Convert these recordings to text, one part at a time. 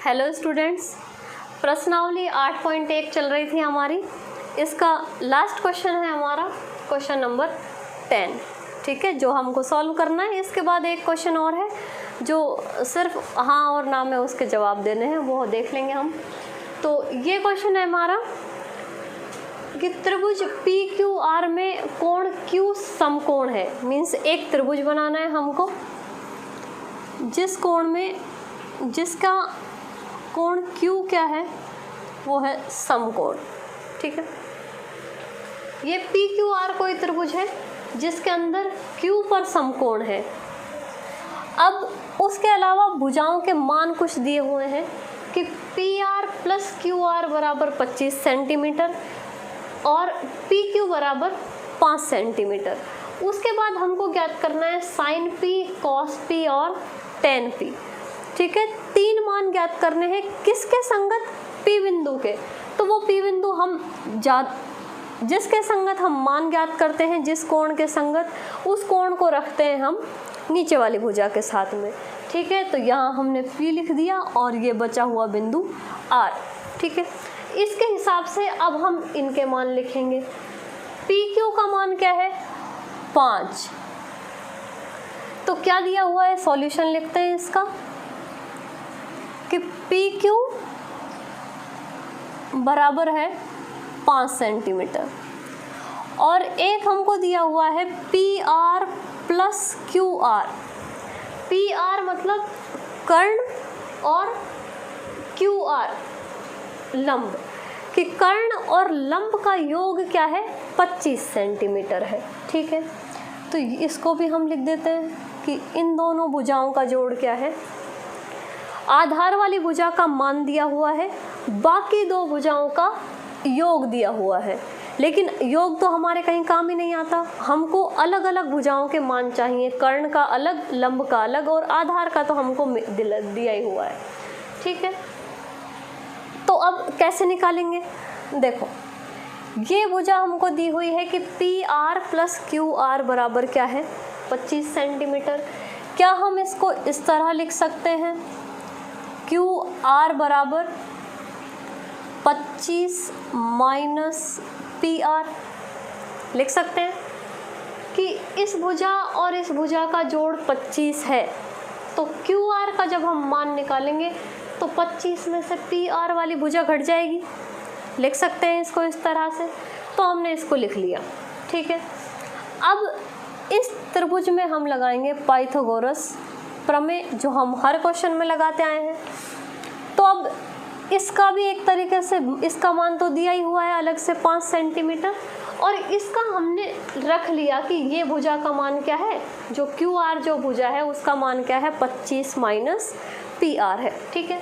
Hello students, प्रश्नावली 8.1 चल रही थी हमारी। इसका लास्ट क्वेश्चन है हमारा क्वेश्चन नंबर 10, ठीक है, जो हमको सॉल्व करना है। इसके बाद एक क्वेश्चन और है जो सिर्फ हाँ और ना में उसके जवाब देने हैं, वो देख लेंगे हम। तो ये क्वेश्चन है हमारा कि त्रिभुज PQR में कोण Q समकोण है। मीन्स एक त्रिभुज बनाना है हमको जिस कोण में जिसका कोण Q क्या है, वो है समकोण, ठीक है। ये PQR कोई त्रिभुज है जिसके अंदर Q पर समकोण है। अब उसके अलावा भुजाओं के मान कुछ दिए हुए हैं कि PR प्लस QR बराबर 25 सेंटीमीटर और PQ बराबर 5 सेंटीमीटर। उसके बाद हमको ज्ञात करना है sin P, cos P और tan P, ठीक है। 3 मान ज्ञात करने हैं किसके संगत? P बिंदु के। तो वो P बिंदु हम जिसके संगत हम मान ज्ञात करते हैं, जिस कोण के संगत, उस कोण को रखते हैं हम नीचे वाली भुजा के साथ में, ठीक है। तो यहाँ हमने P लिख दिया और ये बचा हुआ बिंदु R, ठीक है। इसके हिसाब से अब हम इनके मान लिखेंगे। PQ का मान क्या है? 5। तो क्या दिया हुआ है, सॉल्यूशन लिखते हैं इसका कि PQ बराबर है 5 सेंटीमीटर और एक हमको दिया हुआ है PR प्लस QR। PR मतलब कर्ण और QR लंब, कि कर्ण और लंब का योग क्या है? 25 सेंटीमीटर है, ठीक है। तो इसको भी हम लिख देते हैं कि इन दोनों भुजाओं का जोड़ क्या है? आधार वाली भुजा का मान दिया हुआ है, बाकी दो भुजाओं का योग दिया हुआ है। लेकिन योग तो हमारे कहीं काम ही नहीं आता, हमको अलग अलग भुजाओं के मान चाहिए। कर्ण का अलग, लंब का अलग और आधार का तो हमको दिया ही हुआ है, ठीक है। तो अब कैसे निकालेंगे? देखो, ये भुजा हमको दी हुई है कि PR प्लस QR बराबर क्या है? 25 सेंटीमीटर। क्या हम इसको इस तरह लिख सकते हैं? QR बराबर 25 माइनस PR लिख सकते हैं कि इस भुजा और इस भुजा का जोड़ 25 है। तो QR का जब हम मान निकालेंगे तो 25 में से PR वाली भुजा घट जाएगी, लिख सकते हैं इसको इस तरह से। तो हमने इसको लिख लिया, ठीक है। अब इस त्रिभुज में हम लगाएंगे पाइथागोरस प्रमेय, जो हम हर क्वेश्चन में लगाते आए हैं। तो अब इसका भी एक तरीके से, इसका मान तो दिया ही हुआ है अलग से 5 सेंटीमीटर, और इसका हमने रख लिया कि ये भुजा का मान क्या है, जो QR जो भुजा है उसका मान क्या है? 25 माइनस PR है, ठीक है।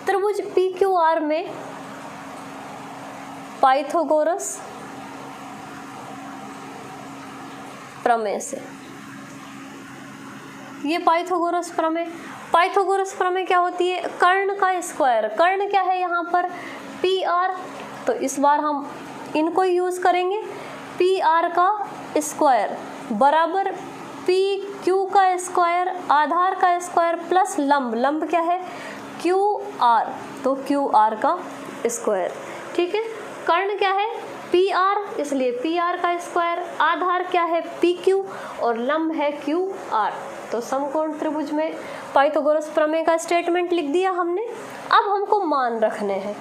त्रिभुज PQR में पाइथागोरस प्रमेय से, ये पाइथागोरस प्रमेय क्या होती है? कर्ण का स्क्वायर। कर्ण क्या है यहाँ पर? PR। तो इस बार हम इनको यूज करेंगे। PR का स्क्वायर बराबर PQ का स्क्वायर, आधार का स्क्वायर प्लस लंब क्या है? QR। तो QR का स्क्वायर, ठीक है। कर्ण क्या है? PR, इसलिए PR का स्क्वायर। आधार क्या है? PQ और लंब है QR। तो समकोण त्रिभुज में पाइथागोरस प्रमेय का स्टेटमेंट लिख दिया हमने। अब हमको मान रखने हैं।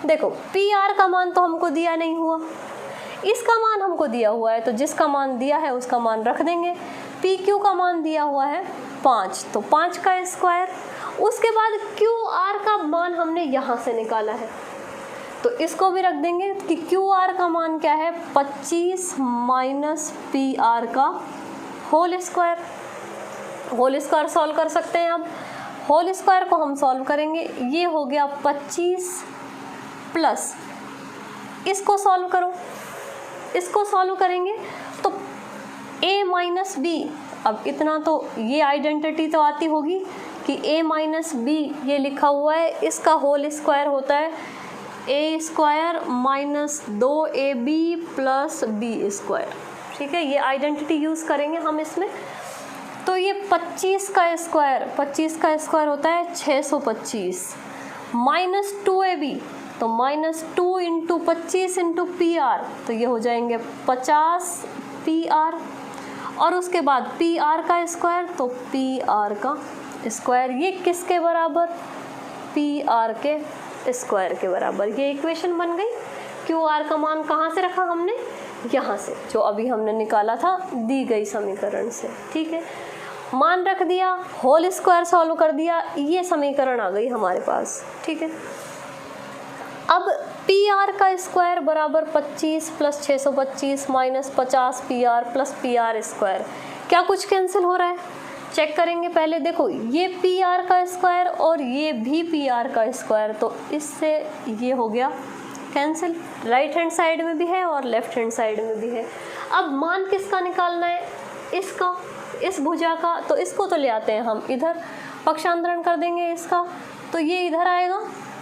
देखो, PR का मान तो हमको दिया नहीं हुआ, इसका मान हमको दिया हुआ है, तो जिसका मान दिया है उसका मान रख देंगे। PQ का मान दिया हुआ है 5, तो 5 का स्क्वायर। उसके बाद QR का मान हमने यहाँ से निकाला है, तो इसको भी रख देंगे कि QR का मान क्या है? 25 माइनस PR का whole square. Whole square solve कर सकते हैं। अब होल स्क्वायर को हम सॉल्व करेंगे, ये हो गया 25 प्लस, इसको सॉल्व करो, इसको सॉल्व करेंगे तो A माइनस B। अब इतना तो ये आइडेंटिटी तो आती होगी कि A माइनस B ये लिखा हुआ है, इसका होल स्क्वायर होता है A square minus 2AB plus B square, ठीक है। ये आइडेंटिटी यूज़ करेंगे हम इसमें। तो ये 25 का स्क्वायर होता है 625 माइनस 2ab, तो minus 2 into 25 into P R, तो ये हो जाएंगे 50 पी आर, और उसके बाद पी आर का स्क्वायर, तो पी आर का स्क्वायर, ये किसके बराबर, पी आर के स्क्वायर के बराबर। ये इक्वेशन बन गई। क्यू आर का मान कहाँ से रखा हमने, यहाँ से, जो अभी हमने निकाला था दी गई समीकरण से। ठीक है, मान रख दिया, होल स्क्वायर सॉल्व कर दिया, ये समीकरण आ गई हमारे पास। ठीक है, अब पी आर का स्क्वायर बराबर 25 plus 625 minus 50 P R plus P R square, क्या कुछ कैंसिल हो रहा है, चेक करेंगे पहले। देखो ये पी आर का स्क्वायर और ये भी पी आर का स्क्वायर, तो इससे ये हो गया कैंसिल, राइट हैंड साइड में भी है और लेफ्ट हैंड साइड में भी है। अब मान किसका निकालना है, इसका, इस भुजा का, तो इसको तो ले आते हैं हम इधर, पक्षांतरण कर देंगे इसका, तो ये इधर आएगा,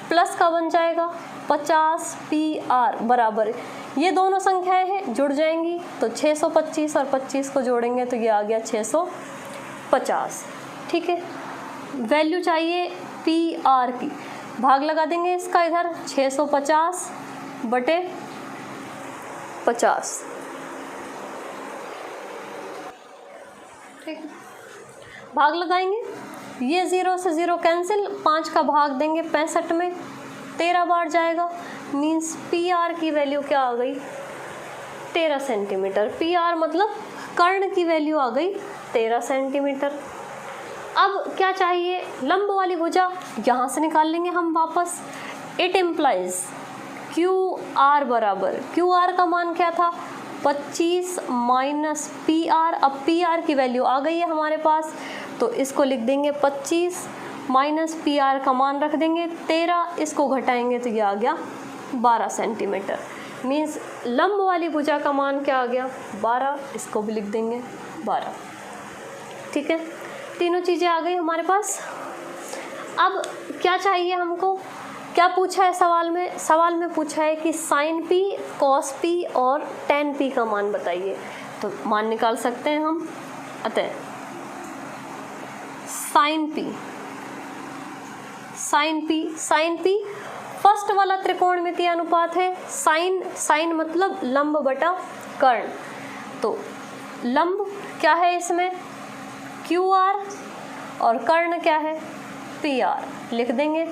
प्लस का बन जाएगा 50 पी आर बराबर, ये दोनों संख्याएं हैं जुड़ जाएंगी, तो 625 और 25 को जोड़ेंगे तो ये आ गया 650। ठीक है, वैल्यू चाहिए पी आर की, भाग लगा देंगे इसका इधर, 650 बटे 50। ठीक है, भाग लगाएंगे, ये 0 से 0 कैंसिल, 5 का भाग देंगे 65 में, 13 बार जाएगा, मीन्स पी आर की वैल्यू क्या आ गई, 13 सेंटीमीटर। पी आर मतलब कर्ण की वैल्यू आ गई 13 सेंटीमीटर। अब क्या चाहिए, लंब वाली भुजा, यहाँ से निकाल लेंगे हम वापस। इट इम्प्लाइज क्यू आर बराबर, क्यू आर का मान क्या था 25 माइनस पी आर, अब पी आर की वैल्यू आ गई है हमारे पास, तो इसको लिख देंगे 25 माइनस पी आर का मान रख देंगे 13, इसको घटाएंगे तो ये आ गया 12 सेंटीमीटर, मीन्स लंब वाली भुजा का मान क्या आ गया 12, इसको भी लिख देंगे 12। ठीक है, तीनों चीज़ें आ गई हमारे पास। अब क्या चाहिए हमको, क्या पूछा है सवाल में पूछा है कि साइन पी, कॉस पी और टेन पी का मान बताइए, तो मान निकाल सकते हैं हम। अतः साइन पी फर्स्ट वाला त्रिकोणमितीय अनुपात है, साइन मतलब लंब बटा कर्ण, तो लंब क्या है इसमें क्यू आर और कर्ण क्या है पी आर, लिख देंगे।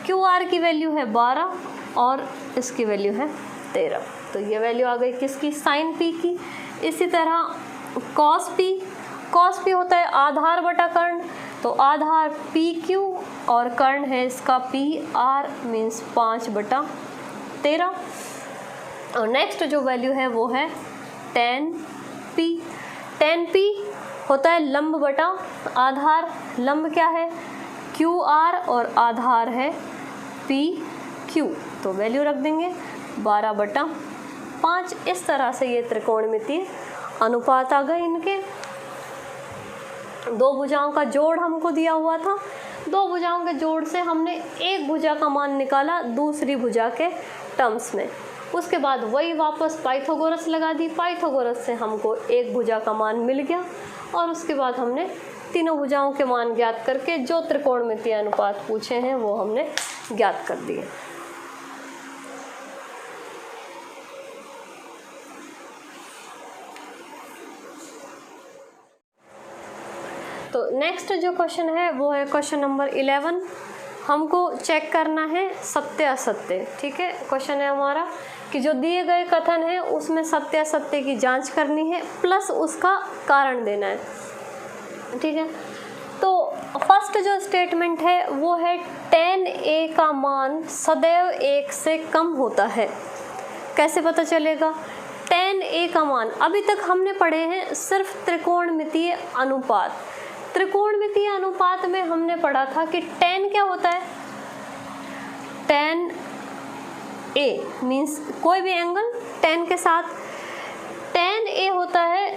क्यू आर की वैल्यू है 12 और इसकी वैल्यू है 13, तो ये वैल्यू आ गई किसकी, साइन पी की। इसी तरह कॉस पी होता है आधार बटा कर्ण, तो आधार पी क्यू और कर्ण है इसका पी आर, मीन्स 5 बटा 13। और नेक्स्ट जो वैल्यू है वो है टेन पी होता है लंब बटा आधार, लंब क्या है क्यू आर और आधार है पी क्यू, तो वैल्यू रख देंगे 12 बटा 5। इस तरह से ये त्रिकोणमितीय अनुपात आ गए इनके। दो भुजाओं का जोड़ हमको दिया हुआ था, दो भुजाओं के जोड़ से हमने एक भुजा का मान निकाला दूसरी भुजा के टर्म्स में, उसके बाद वही वापस पाइथागोरस लगा दी, पाइथागोरस से हमको एक भुजा का मान मिल गया और उसके बाद हमने तीनों भुजाओं के मान ज्ञात करके जो त्रिकोणमितीय अनुपात पूछे हैं वो हमने ज्ञात कर दिए। तो नेक्स्ट जो क्वेश्चन है वो है क्वेश्चन नंबर 11। हमको चेक करना है सत्य असत्य। ठीक है, क्वेश्चन है हमारा कि जो दिए गए कथन है उसमें सत्य असत्य की जांच करनी है प्लस उसका कारण देना है। ठीक है, तो फर्स्ट जो स्टेटमेंट है वो है tan a का मान सदैव 1 से कम होता है। कैसे पता चलेगा tan a का मान? अभी तक हमने पढ़े हैं सिर्फ त्रिकोणमितीय अनुपात। त्रिकोणमितीय अनुपात में हमने पढ़ा था कि tan क्या होता है, tan a मीन्स कोई भी एंगल tan के साथ, tan a होता है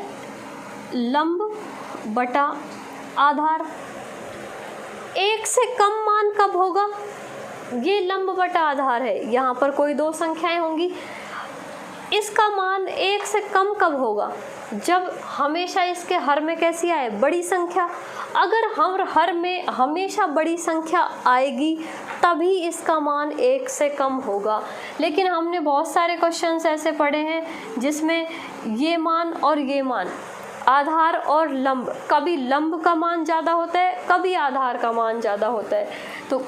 लंब बटा आधार। 1 से कम मान कब होगा? ये लंब बटा आधार है, यहाँ पर कोई दो संख्याएं होंगी, इसका मान 1 से कम कब होगा? जब हमेशा इसके हर में कैसी आए? बड़ी संख्या। अगर हम हर में हमेशा बड़ी संख्या आएगी तभी इसका मान 1 से कम होगा। लेकिन हमने बहुत सारे क्वेश्चंस ऐसे पढ़े हैं जिसमें ये मान और ये मान, आधार और लंब, कभी लंब का मान ज़्यादा होता है, कभी आधार का मान ज़्यादा होता है। तो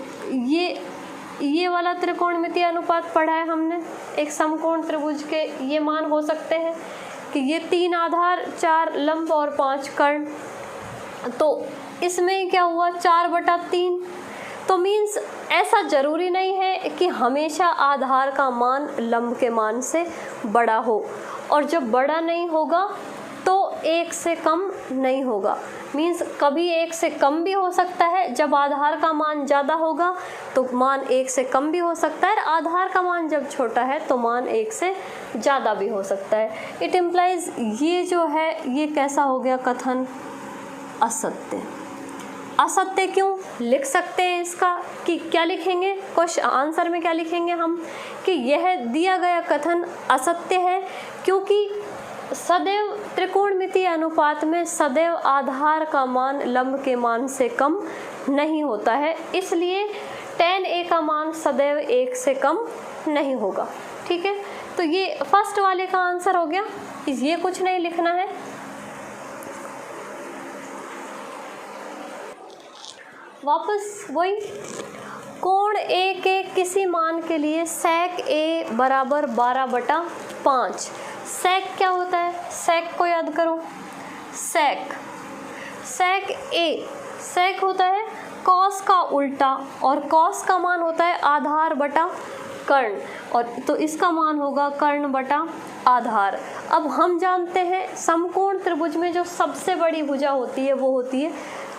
ये वाला त्रिकोणमितीय अनुपात पढ़ा है हमने, एक समकोण त्रिभुज के ये मान हो सकते हैं कि ये 3 आधार, 4 लंब और 5 कर्ण। तो इसमें क्या हुआ? 4/3। तो मीन्स ऐसा ज़रूरी नहीं है कि हमेशा आधार का मान लंब के मान से बड़ा हो, और जब बड़ा नहीं होगा तो 1 से कम नहीं होगा। मीन्स कभी 1 से कम भी हो सकता है, जब आधार का मान ज़्यादा होगा तो मान 1 से कम भी हो सकता है, और आधार का मान जब छोटा है तो मान 1 से ज़्यादा भी हो सकता है। इट इम्प्लाइज ये जो है ये कैसा हो गया कथन? असत्य। असत्य क्यों? लिख सकते हैं इसका कि क्या लिखेंगे? क्वेश्चन आंसर में क्या लिखेंगे हम कि यह दिया गया कथन असत्य है क्योंकि सदैव त्रिकोणमितीय अनुपात में सदैव आधार का मान लंब के मान से कम नहीं होता है, इसलिए tan a का मान सदैव 1 से कम नहीं होगा। ठीक है, तो ये फर्स्ट वाले का आंसर हो गया। ये कुछ नहीं लिखना है। वापस वही, कोण A के किसी मान के लिए sec A बराबर 12/5। sec क्या होता है? sec को याद करो। sec A होता है cos का उल्टा, और cos का मान होता है आधार बटा कर्ण, और तो इसका मान होगा कर्ण बटा आधार। अब हम जानते हैं समकोण त्रिभुज में जो सबसे बड़ी भुजा होती है वो होती है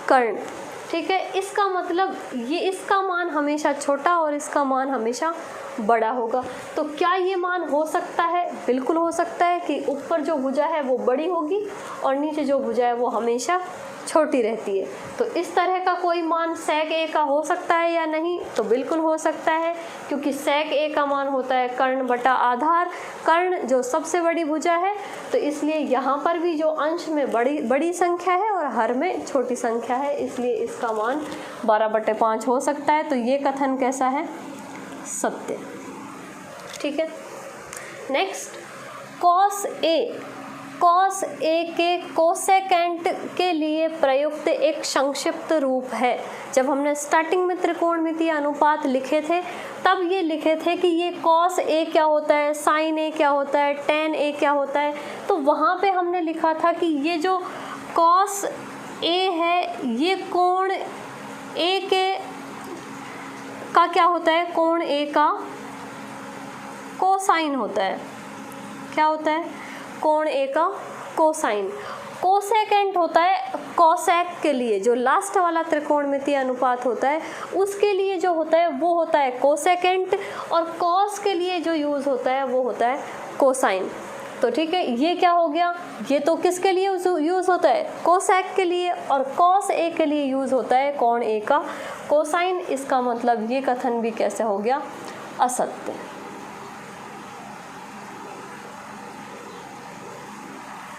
कर्ण। ठीक है, इसका मतलब ये इसका मान हमेशा छोटा और इसका मान हमेशा बड़ा होगा। तो क्या ये मान हो सकता है? बिल्कुल हो सकता है कि ऊपर जो भुजा है वो बड़ी होगी और नीचे जो भुजा है वो हमेशा छोटी रहती है। तो इस तरह का कोई मान sec A का हो सकता है या नहीं? तो बिल्कुल हो सकता है, क्योंकि sec A का मान होता है कर्ण बटा आधार, कर्ण जो सबसे बड़ी भुजा है। तो इसलिए यहाँ पर भी जो अंश में बड़ी संख्या है और हर में छोटी संख्या है, इसलिए इसका मान 12/5 हो सकता है। तो ये कथन कैसा है? सत्य। ठीक है, नेक्स्ट, cos A के कोसेकेंट के लिए प्रयुक्त एक संक्षिप्त रूप है। जब हमने स्टार्टिंग में त्रिकोणमितीय अनुपात लिखे थे तब ये लिखे थे कि ये cos A क्या होता है, sin A क्या होता है, tan A क्या होता है। तो वहाँ पे हमने लिखा था कि ये जो cos A है ये कोण A का क्या होता है? कोण A का कोसाइन होता है। क्या होता है? कोण A का कोसाइन। कोसेकेंट होता है कोसेक के लिए, जो लास्ट वाला त्रिकोणमितीय अनुपात होता है उसके लिए जो होता है वो होता है कोसेकेंट, और कॉस के लिए जो यूज़ होता है वो होता है कोसाइन। तो ठीक है, ये क्या हो गया? ये तो किसके लिए यूज़ होता है? कोसेक के लिए, और कॉस A के लिए यूज़ होता है कोण A का कोसाइन। इसका मतलब ये कथन भी कैसे हो गया? असत्य।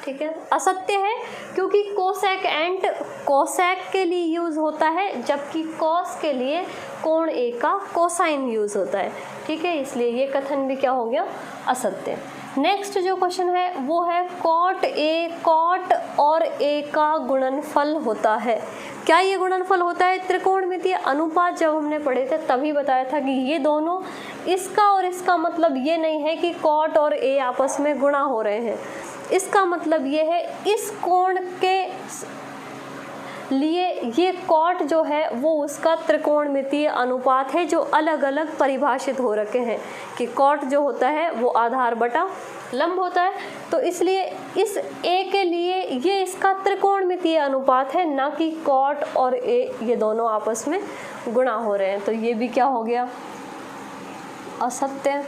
ठीक है, असत्य है क्योंकि कोसेकेंट कोसेक के लिए यूज़ होता है, जबकि कॉस के लिए कोण A का कोसाइन यूज़ होता है। ठीक है, इसलिए ये कथन भी क्या हो गया? असत्य। नेक्स्ट जो क्वेश्चन है वो है कॉट और A का गुणनफल होता है। क्या ये गुणनफल होता है? त्रिकोणमितीय अनुपात जब हमने पढ़े थे तभी बताया था कि ये दोनों, इसका और इसका मतलब ये नहीं है कि कॉट और A आपस में गुणा हो रहे हैं। इसका मतलब ये है इस कोण के लिए ये कॉट जो है वो उसका त्रिकोणमितीय अनुपात है, जो अलग अलग परिभाषित हो रखे हैं कि कॉट जो होता है वो आधार बटा लंब होता है। तो इसलिए इस A के लिए ये इसका त्रिकोणमितीय अनुपात है, ना कि कॉट और A ये दोनों आपस में गुणा हो रहे हैं। तो ये भी क्या हो गया? असत्य।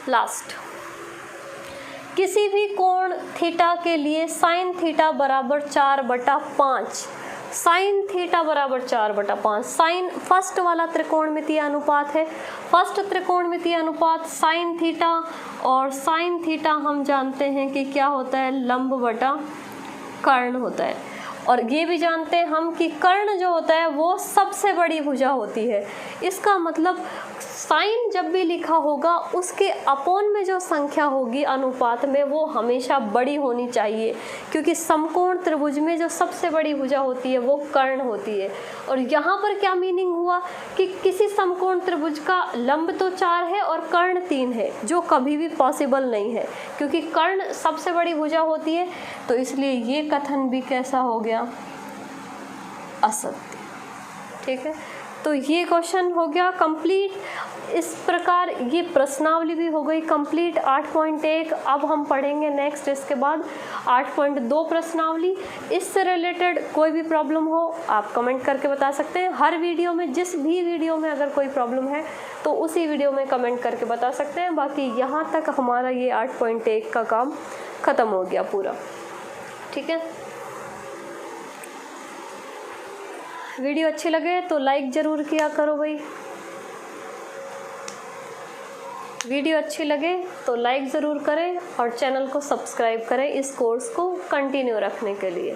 लास्ट, किसी भी कोण थीटा के लिए साइन थीटा बराबर 4/5 साइन थीटा बराबर 4/5। साइन फर्स्ट वाला त्रिकोणमितीय अनुपात है, फर्स्ट त्रिकोणमितीय अनुपात साइन थीटा, और साइन थीटा हम जानते हैं कि क्या होता है, लंब बटा कर्ण होता है। और ये भी जानते हैं हम कि कर्ण जो होता है वो सबसे बड़ी भुजा होती है। इसका मतलब साइन जब भी लिखा होगा उसके अपोन में जो संख्या होगी अनुपात में वो हमेशा बड़ी होनी चाहिए, क्योंकि समकोण त्रिभुज में जो सबसे बड़ी भुजा होती है वो कर्ण होती है। और यहाँ पर क्या मीनिंग हुआ कि किसी समकोण त्रिभुज का लंब तो 4 है और कर्ण 3 है, जो कभी भी पॉसिबल नहीं है, क्योंकि कर्ण सबसे बड़ी भुजा होती है। तो इसलिए ये कथन भी कैसा हो गया, असत्य। ठीक है, तो ये क्वेश्चन हो गया कंप्लीट। इस प्रकार ये प्रश्नावली भी हो गई कंप्लीट 8.1। अब हम पढ़ेंगे नेक्स्ट इसके बाद 8.2 प्रश्नावली। इससे रिलेटेड कोई भी प्रॉब्लम हो आप कमेंट करके बता सकते हैं। हर वीडियो में, जिस भी वीडियो में अगर कोई प्रॉब्लम है तो उसी वीडियो में कमेंट करके बता सकते हैं। बाकी यहाँ तक हमारा ये 8.1 का काम ख़त्म हो गया पूरा। ठीक है, वीडियो अच्छी लगे तो लाइक ज़रूर किया करो भाई। वीडियो अच्छी लगे तो लाइक ज़रूर करें और चैनल को सब्सक्राइब करें इस कोर्स को कंटिन्यू रखने के लिए।